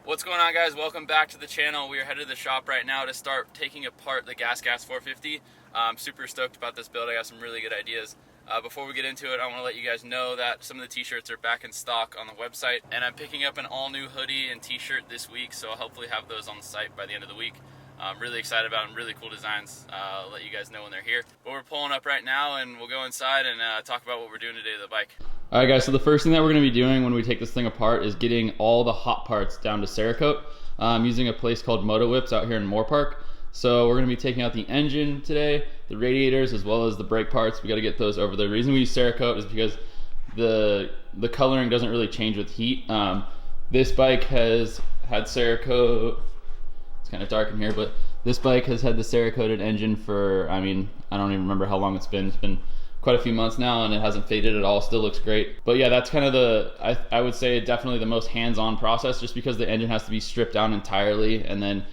What's going on, guys? Welcome back to the channel. We are headed to the shop right now to start taking apart the Gas 450. I'm super stoked about this build. I got some really good ideas. Before we get into it, I want to let you guys know that some of the t-shirts are back in stock on the website, and I'm picking up an all-new hoodie and t-shirt this week, so I'll hopefully have those on the site by the end of the week. I'm really excited about them, really cool designs. I'll let you guys know when they're here. But we're pulling up right now, and we'll go inside and talk about what we're doing today to the bike. All right, guys, so the first thing that we're going to be doing when we take this thing apart is getting all the hot parts down to Cerakote. I'm using a place called Moto Whips out here in Moore Park. So we're going to be taking out the engine today, the radiators, as well as the brake parts. We got to get those over there. The reason we use Cerakote is because the coloring doesn't really change with heat. This bike has had Cerakote. It's kind of dark in here, but this bike has had the Cerakoted engine for, I don't even remember how long it's been. It's been quite a few months now, and it hasn't faded at all. Still looks great. But yeah, that's kind of I would say definitely the most hands-on process, just because the engine has to be stripped down entirely and then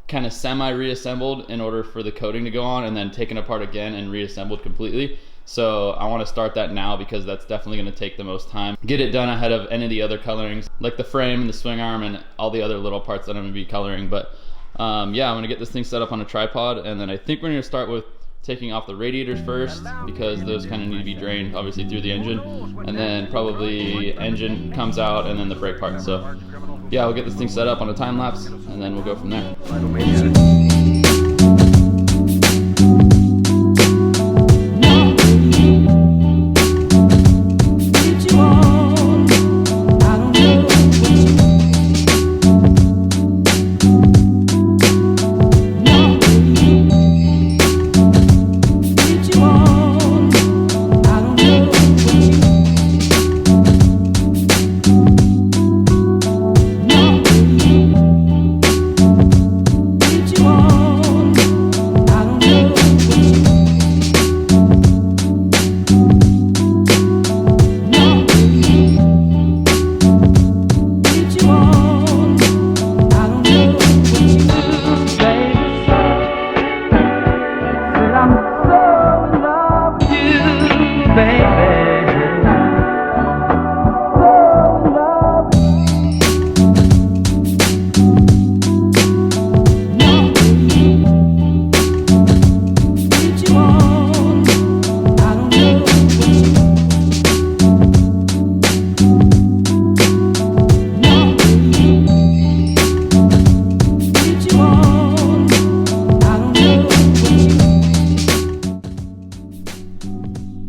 kind of semi-reassembled in order for the coating to go on, and then taken apart again and reassembled completely. So I want to start that now because that's definitely going to take the most time. Get it done ahead of any of the other colorings, like the frame and the swing arm and all the other little parts that I'm going to be coloring. But yeah, I'm going to get this thing set up on a tripod, and then I think we're going to start with taking off the radiators first, because those kind of need to be drained obviously through the engine, and then probably engine comes out and then the brake parts. So yeah, we'll get this thing set up on a time lapse and then we'll go from there.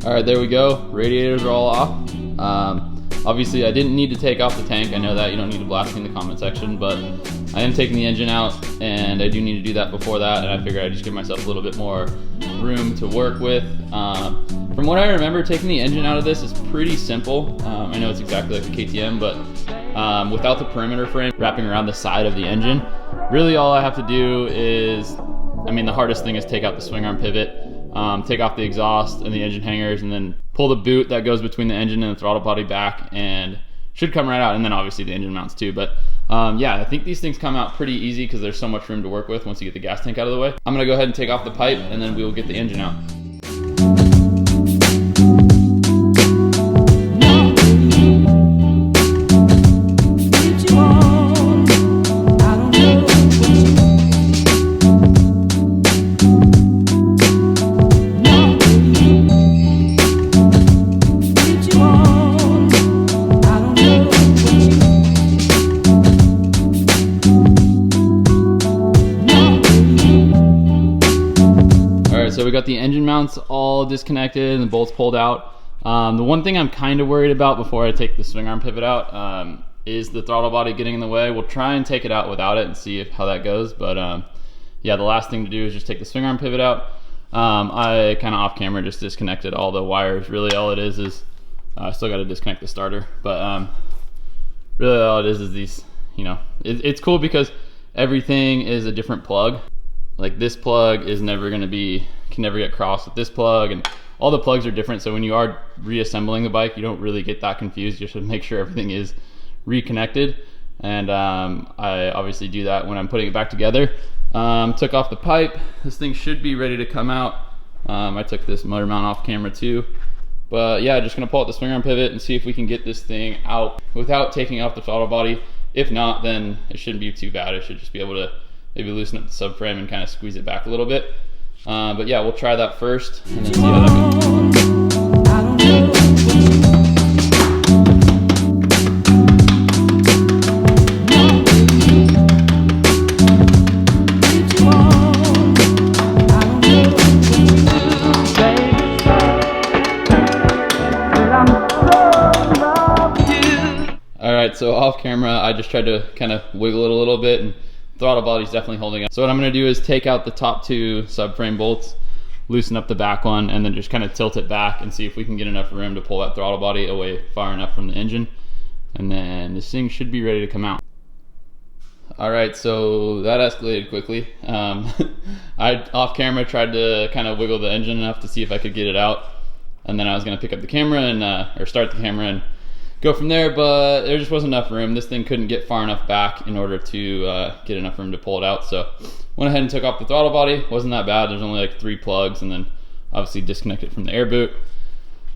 Alright, there we go. Radiators are all off. Obviously I didn't need to take off the tank. I know that you don't need to blast me in the comment section, but I am taking the engine out, and I do need to do that before that, and I figured I'd just give myself a little bit more room to work with. From what I remember, taking the engine out of this is pretty simple. I know it's exactly like a KTM, but without the perimeter frame wrapping around the side of the engine, really all I have to do is, the hardest thing is take out the swing arm pivot, take off the exhaust and the engine hangers, and then pull the boot that goes between the engine and the throttle body back, and should come right out, and then obviously the engine mounts too. But yeah, I think these things come out pretty easy because there's so much room to work with once you get the gas tank out of the way. I'm gonna go ahead and take off the pipe, and then we will get the engine out. So we got the engine mounts all disconnected and the bolts pulled out. The one thing I'm kind of worried about before I take the swing arm pivot out is the throttle body getting in the way. We'll try and take it out without it and see how that goes. But yeah, the last thing to do is just take the swing arm pivot out. I kind of off camera just disconnected all the wires. Really all it is I still got to disconnect the starter. But really all it is these, it's cool because everything is a different plug. Like this plug is never going to can never get crossed with this plug, and all the plugs are different. So when you are reassembling the bike, you don't really get that confused. You should make sure everything is reconnected. And I obviously do that when I'm putting it back together. Took off the pipe. This thing should be ready to come out. I took this motor mount off camera too. But yeah, just gonna pull out the swing arm pivot and see if we can get this thing out without taking off the throttle body If not, then it shouldn't be too bad. I should just be able to maybe loosen up the subframe and kind of squeeze it back a little bit. But yeah, we'll try that first and then see how that goes. Alright, so off camera, I just tried to kind of wiggle it a little bit, and throttle body's definitely holding up. So what I'm going to do is take out the top 2 subframe bolts, loosen up the back one, and then just kind of tilt it back and see if we can get enough room to pull that throttle body away far enough from the engine. And then this thing should be ready to come out. Alright, so that escalated quickly. I, off camera, tried to kind of wiggle the engine enough to see if I could get it out. And then I was going to pick up the camera and, or start the camera and go from there, but there just wasn't enough room. This thing couldn't get far enough back in order to get enough room to pull it out. So went ahead and took off the throttle body. Wasn't that bad. There's only like 3 plugs, and then obviously disconnected from the air boot.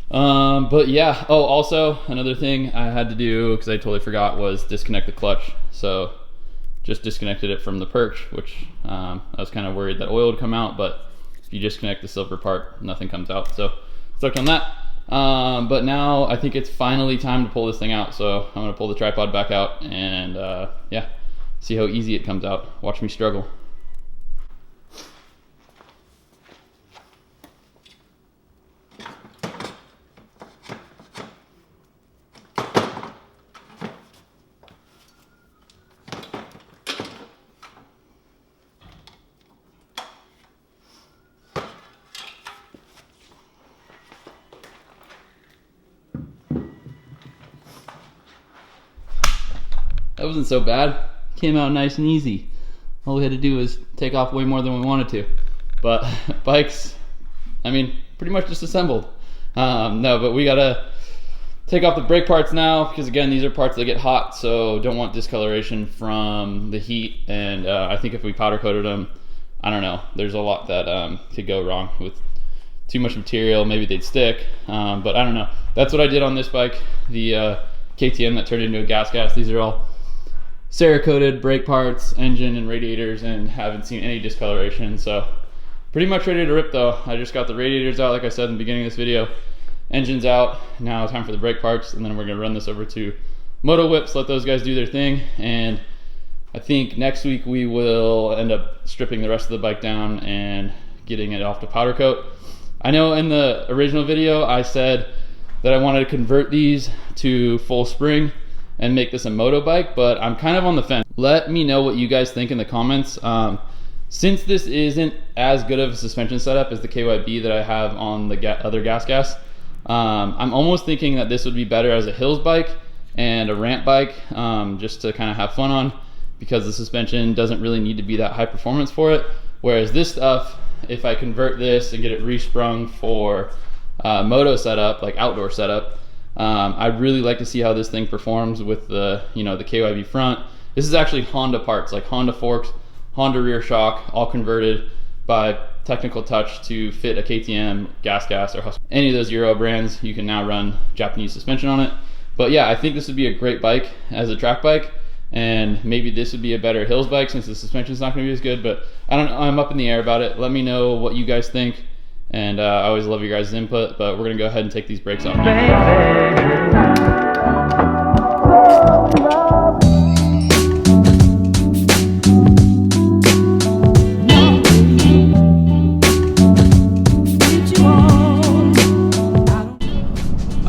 But yeah, oh, also another thing I had to do, because I totally forgot, was disconnect the clutch. So just disconnected it from the perch, which I was kind of worried that oil would come out, but if you disconnect the silver part, nothing comes out. So stoked on that. But now I think it's finally time to pull this thing out. So I'm gonna pull the tripod back out and yeah, see how easy it comes out. Watch me struggle. That wasn't so bad. Came out nice and easy. All we had to do was take off way more than we wanted to. But bikes, I mean, pretty much just assembled. No, but we gotta take off the brake parts now, because again, these are parts that get hot, so don't want discoloration from the heat. And I think if we powder coated them, I don't know, there's a lot that could go wrong with too much material. Maybe they'd stick, but I don't know. That's what I did on this bike, the KTM that turned into a gas. These are all Cerakoted brake parts, engine and radiators, and haven't seen any discoloration. So pretty much ready to rip though. I just got the radiators out, like I said in the beginning of this video. Engine's out. Now time for the brake parts, and then we're gonna run this over to Moto Whips, let those guys do their thing. And I think next week we will end up stripping the rest of the bike down and getting it off to powder coat. I know in the original video I said that I wanted to convert these to full spring and make this a moto bike, but I'm kind of on the fence. Let me know what you guys think in the comments. Since this isn't as good of a suspension setup as the KYB that I have on the other gas, I'm almost thinking that this would be better as a hills bike and a ramp bike, just to kind of have fun on, because the suspension doesn't really need to be that high performance for it. Whereas this stuff, if I convert this and get it resprung for moto setup, like outdoor setup, I'd really like to see how this thing performs with the, you know, the KYB front. This is actually Honda parts, like Honda forks, Honda rear shock, all converted by technical touch to fit a KTM, gas, or Husky. Any of those Euro brands, you can now run Japanese suspension on it. But yeah, I think this would be a great bike as a track bike, and maybe this would be a better hills bike since the suspension's not going to be as good. But I don't know, I'm up in the air about it. Let me know what you guys think. And I always love your guys' input, but we're gonna go ahead and take these brakes off now.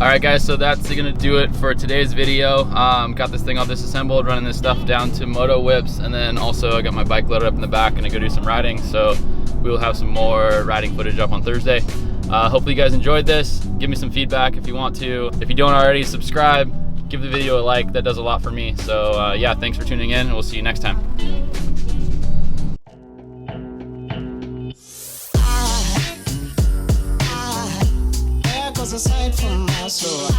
Alright guys, so that's gonna do it for today's video. Got this thing all disassembled, running this stuff down to Moto Whips, and then also I got my bike loaded up in the back and I go do some riding. So we will have some more riding footage up on Thursday. Hopefully you guys enjoyed this. Give me some feedback if you want to. If you don't already, subscribe, give the video a like. That does a lot for me. So yeah, thanks for tuning in, and we'll see you next time. Aside from my soul,